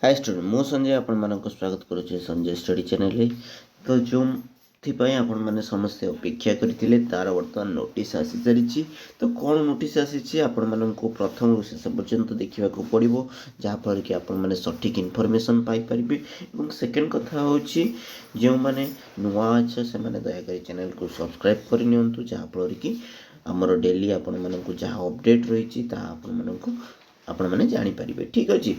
Hi student मु संजय आपण मानक स्वागत करुचे संजय स्टडी चैनल रे। तो जो थिपाई आपण माने समस्त अपेक्षा करथिले तार वर्तमान नोटिस आसी सारिछि। तो कोन नोटिस आसीछि आपण मानक प्रथम रु शेष पर्यंत देखिबा को पड़िबो, जहा फल कि आपण माने सटीक इन्फॉर्मेशन पाई परिबे। एवं सेकंड कथा होछि जे माने नुवा छ से माने दया करी चैनल को सब्सक्राइब करि नियंतु, जहा फल कि हमर डेली आपण मानक जहा अपडेट रहिछि ता आपण मानक आपण माने जानि परिबे। ठीक अछि।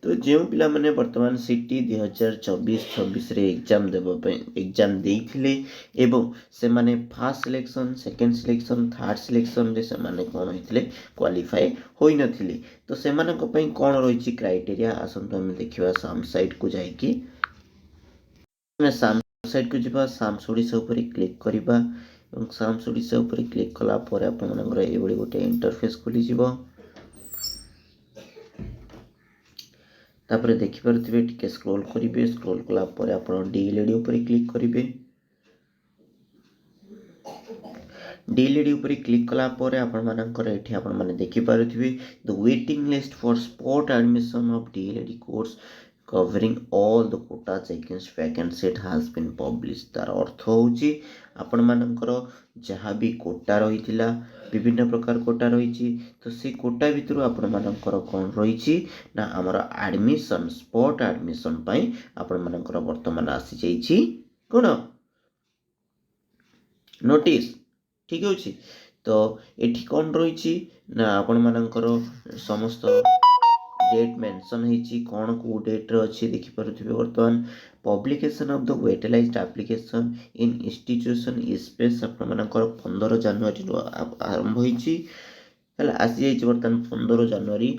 तो जो पिला माने वर्तमान सिटी 2024-26 रे एग्जाम देइथिले एवं से माने first selection, second selection, third selection रे से माने कोन होइथिले क्वालिफाई होई नथिले। तो से माने को पई कोन रहिछि क्राइटेरिया आसंतो हम देखिबा साम साइट को जाई कि साम साइट को जिबा साम सोडिसा ऊपर क्लिक करिबा एवं साम सोडिसा ऊपर क्लिक कला पर आपण मानकर एबडी गोटे इंटरफेस खुली जिवो। तापर देखि परथिबे टिके स्क्रॉल करिवे, स्क्रॉल कला पर आपण डीएलडी ऊपर क्लिक करिवे। डीएलडी ऊपर क्लिक कला पर आपण मानकर एठी आपण माने देखि परथिबे the waiting list for spot admission of DLD course covering all the quotas against vacancy has been publish. तार अर्थ होची आपण मानकर जहाँ भी कोटा रही विभिन्न प्रकार कोटा रही, तो से कोटा भितर आपण मानकर कौन रही ना आमर एडमिशन स्पॉट एडमिशन पाई आपण मानकर वर्तमान आसी जाइछि कोन नोटिस। ठीक अछि। तो एठी कौन रही ना आपण मानकर समस्त डेट मेंशन होइछि, कौन को डेट रे अछि देखि परथिबे। वर्तमान publication of the waitlisted application in institution space आपण मानकर 15 जनवरी आरंभ होइछि हला आसी जाइछि। वर्तमान 15 जनवरी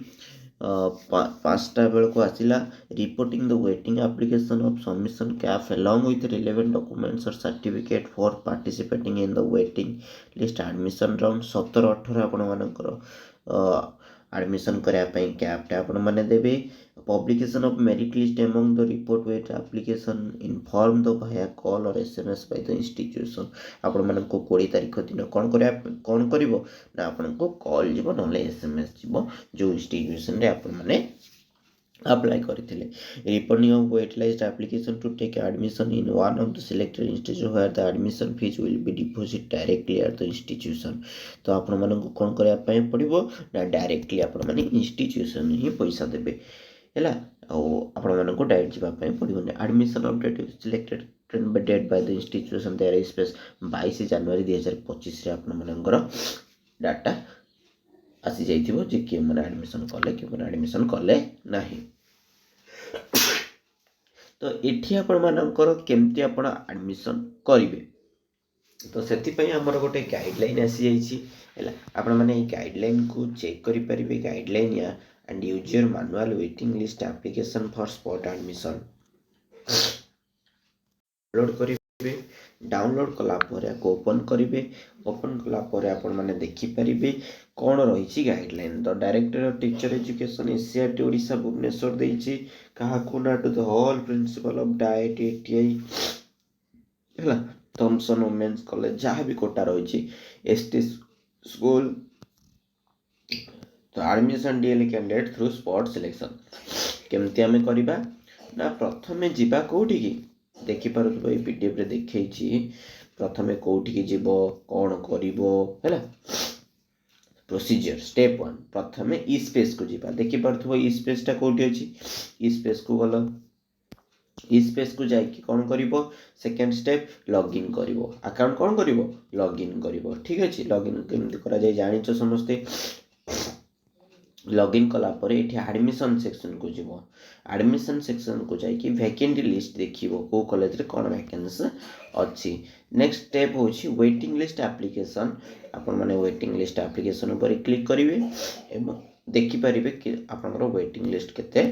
5टा बेल को आसिला। Reporting the waiting application of submission CAF along with relevant documents or certificate for participating in the waiting list admission round 17-18 आपण मानकर एडमिशन करा पई कैपटा आपण माने देबे। Publication of merit list among the report wait application inform the via call or SMS by the institution. आपण माने को 20 तारिख दिन कोन करिवो ना आपण को कॉल जिवो नले एसएमएस जिवो जो इंस्टीट्यूशन रे आपण माने apply करिथिले। Reporting of waitlisted application to take admission in one of the selected institution where the admission fees will be deposit directly at the institution. तो आपण माने को कोन करया पय पड़िबो ना डायरेक्टली आपण माने इंस्टीट्यूशन ही पैसा देबे हैला। आपण माने को डायरेक्ट जिबा पय पड़िबो। Admission update selected date by the institution there is space 22 जनवरी 2025 रे आपण मानकर डाटा आसी जाइथिबो जे के मन एडमिशन कले के मन एडमिशन कले नाही। तो एठी आपण मानकर केमती आपण एडमिशन करिवे, तो सेति पई हमर गोटे गाइडलाइन आसी जाइछि हैला। आपण माने ए गाइडलाइन को चेक करि परिबे। गाइडलाइन या and use your manual waiting list application for spot admission upload करिवे। डाउनलोड कला पर ओपन करिवे। ओपन कला पर आपण माने देखि परिबे कौन रही guideline. The director of teacher education SCRT Odisha Bhubaneswar देइछि कहा को ना to the whole principal of DIET ETI हैला थॉमसन वुमेन्स कॉलेज जहाँ भी कोटा रही एसटी स्कूल। तो admission DL candidate through spot selection केमती आमे करिबा ना प्रथमे जिबा कोठी की देखि पारुथबो ए पीडीएफ रे देखैछि। प्रथमे कोठी की जिवो कोन करिवो हैला प्रोसीजर स्टेप 1 प्रथमे ई स्पेस को जिबा देखि पारुथबो ई स्पेस ता कोठी अछि। ई स्पेस को गलो ई स्पेस को जाई कि कोन करिवो सेकंड स्टेप लॉगिन करिवो अकाउंट कोन करिवो लॉगिन करिवो। ठीक अछि। लॉगिन केमति करा जाय जानिचो समस्ते। लॉगिन कला पर एठी एडमिशन सेक्शन को जिवो। एडमिशन सेक्शन को जाई कि वैकेंसी लिस्ट देखिवो को कॉलेज रे कोन वैकेंसी अछि। नेक्स्ट स्टेप होछि वेटिंग लिस्ट एप्लीकेशन। आपण माने वेटिंग लिस्ट एप्लीकेशन ऊपर क्लिक करिवे एवं देखि परिबे कि आपनकर वेटिंग लिस्ट केते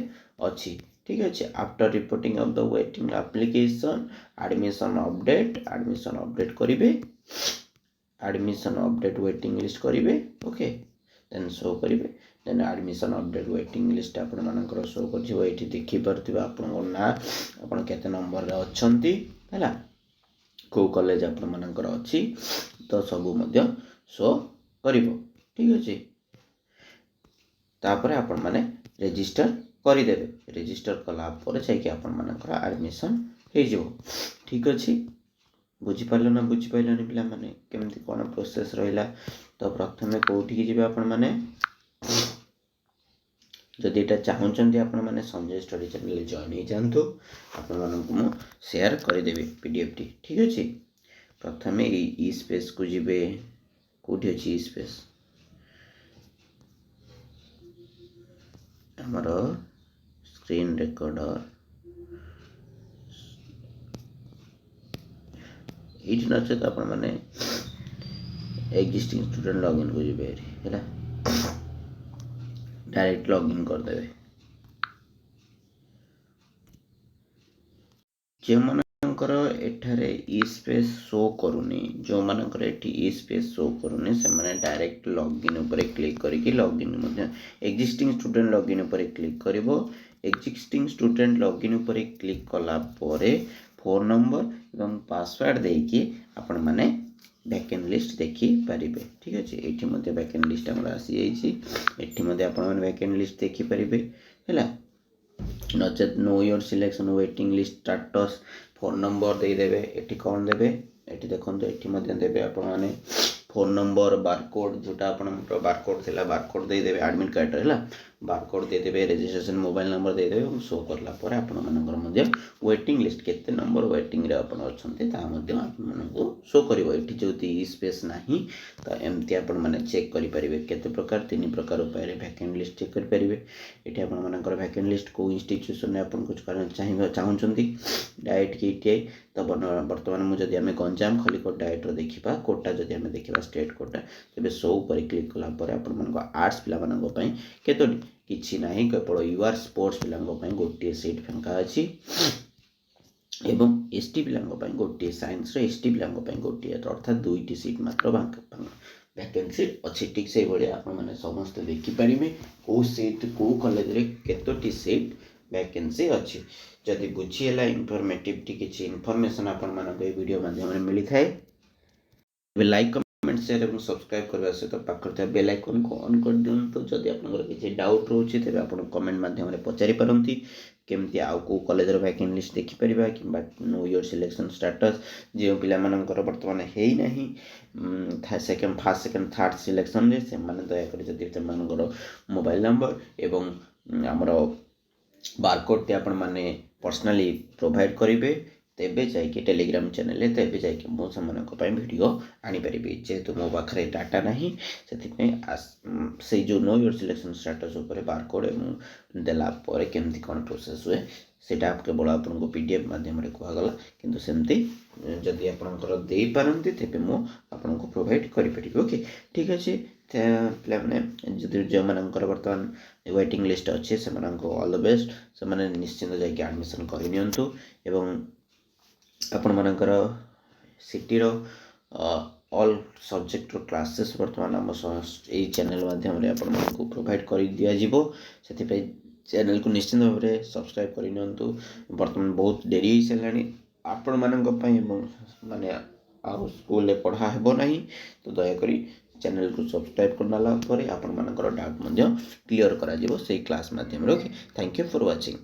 अछि। ठीक अछि। After reporting of the waiting application admission update करिवे। एडमिशन अपडेट वेटिंग लिस्ट करिवे। ओके देन शो करिवे। Then admission update waiting list आपण मानकर शो करथिबो। एठी देखि परथिबो आपन ना आपण केते नंबर रे अछंती हैला को कॉलेज आपण मानकर अछि तो सब मध्य शो करिवो। ठीक अछि। तापर आपण माने रजिस्टर କରିदेବେ रेजिस्टर कला पर जाइए आपण मानकर एडमिशन हो जिवो। ठीक अच्छे बुझिपार ना बुझिपारे पिला माने केमती कौन प्रोसेस रहा। तो प्रथम कौटी जी आपण मैंने जदि यहाँ चाहते आपण मैंने संजय स्टडी चैनल जॉइन हो जातु आपण मु शेयर करदेवी पीडीएफ टी। ठीक अच्छे प्रथम ई स्पेस को जी कौटी अच्छी ई स्पेस आमर स्क्रीन रेकर्डर ये नचे तो आपण मैंने एग्जिस्टिंग स्टूडेंट लॉगिन को जी है डायरेक्ट लॉगिन करदे। जो मानकर एठारे ई स्पेस शो करूनी जो मानकर एठी ई स्पेस शो करूनी से माने डायरेक्ट लॉगिन ऊपर क्लिक करके लॉगिन मध्य एग्जिस्टिंग स्टूडेंट लॉगिन ऊपर क्लिक करिवो। एग्जिस्टिंग स्टूडेंट लॉगिन ऊपर क्लिक कला परे फोन नंबर एवं पासवर्ड देकी आपण माने वैकेंट लिस्ट देखि पारिबे। ठीक अच्छे ये वैकेंट लिस्ट आमर आसी जाइए एठी मध्य आपण माने वैकेंट लिस्ट देखि पारिबे हैला। नचेत know your selection waiting list status phone number देदेवे। एठी कौन देवे एठी देखो एठी मध्य देवे आपण माने फोन नंबर बारकोड जोटा आपण बारकोड थिला बारकोड देदेवे एडमिट कार्ड हैला बारकोड देदेवे रजिस्ट्रेशन मोबाइल नंबर देदेवे शो करला पर आपण मानकर मध्य वेटिंग लिस्ट केते नंबर वेटिंग रे आपण अछंती ता मध्य आपण मानको शो करिवो। एठी जोती स्पेस नाही तो एमती आपण माने चेक करि परिबे केते प्रकार तीन प्रकार उपाय रे वैकेंट लिस्ट चेक करि परिबे। एठी आपण मानकर वैकेंट लिस्ट को इंस्टीट्यूशन ने आपण कुछ करना चाहिबा चाहउछंती डाइट कीटीआई तो वर्तमान मु जदि आमे गंजाम खलिकोट डाइट रो देखिबा कोटा जदि आमे देखिबा स्टेट कोटा तेबे शो पर क्लिक कला पर आपण मानको आर्ट्स पिला मानको पई केतोडी किछि नाही केवल यूआर स्पोर्ट्स पिलांको पई गोटे सीट फांका अछि एवं एसटी पिलांको पई गोटे साइंस रो एसटी पिलांको पई गोटे अर्थात दुईटी सीट मात्र वैकेंसी अच्छी। ठीक से भाई आपण माने समस्त देखि परिबे को सीट को कॉलेज रे केतोटी सीट वैकेंसी अच्छी। जदि बुझीला इनफॉर्मेटिव टी किछि इन्फॉर्मेशन आपण मानको ए वीडियो माध्यम रे मिली थाए लाइक कमेंट शेयर और सब्सक्राइब करबा सहित पाखर बेल आइकन को ऑन कर दियंतु। जदि आपनकर किछि डाउट रोछि तबे आपण कमेंट माध्यम रे पचारि परंती केमती आउ को कॉलेज रो वैकेंट लिस्ट देखि परिबा किबा नो योर सिलेक्शन स्टेटस जे पिला मानकर वर्तमान हेई नाही second first second third selection रे से माने दया कर जदि ते मानकर मोबाइल नंबर एवं हमरो बारकोड ते आपण माने पर्सनली प्रोवाइड करिवे तेबे जाइए टेलीग्राम चैनल तेबे जाइए मो से वीडियो आनी पारि जेहेतु मो पाखे डाटा नहीं से जो नो योर सिलेक्शन स्टेटस उपर बारकोड देला पर केमती कौन प्रोसेस हुए सेटा केवल आपको पीडीएफ माध्यम कहगला किंतु सेमती जदि आपंकर दे पारती तेबे मो आपको प्रोवाइड करि। ओके ठीक अच्छे पे जो मानकर बर्तमान वेटिंग लिस्ट अच्छे से ऑल द बेस्ट से माने निश्चिंत जाइए एडमिशन करनियंतु एवं आपण मानकर सिटी रो ऑल सब्जेक्ट रो क्लासेस वर्तमान आम यही चैनल माध्यम रे आपण मानकु प्रोवाइड कर दिया जिवो सेति पे चैनल को निश्चित भाव में सब्सक्राइब करनियंतु। वर्तमान बहुत डेरी हो साराणी आपण मानक पई माने आउ स्कूल रे पढ़ा हेबो नाही तो दया करी चैनल को सब्सक्राइब करनाला परे आपण मानकर डाउट मध्य क्लियर करा जिवो सेही क्लास माध्यम रे। Okay thank you for watching.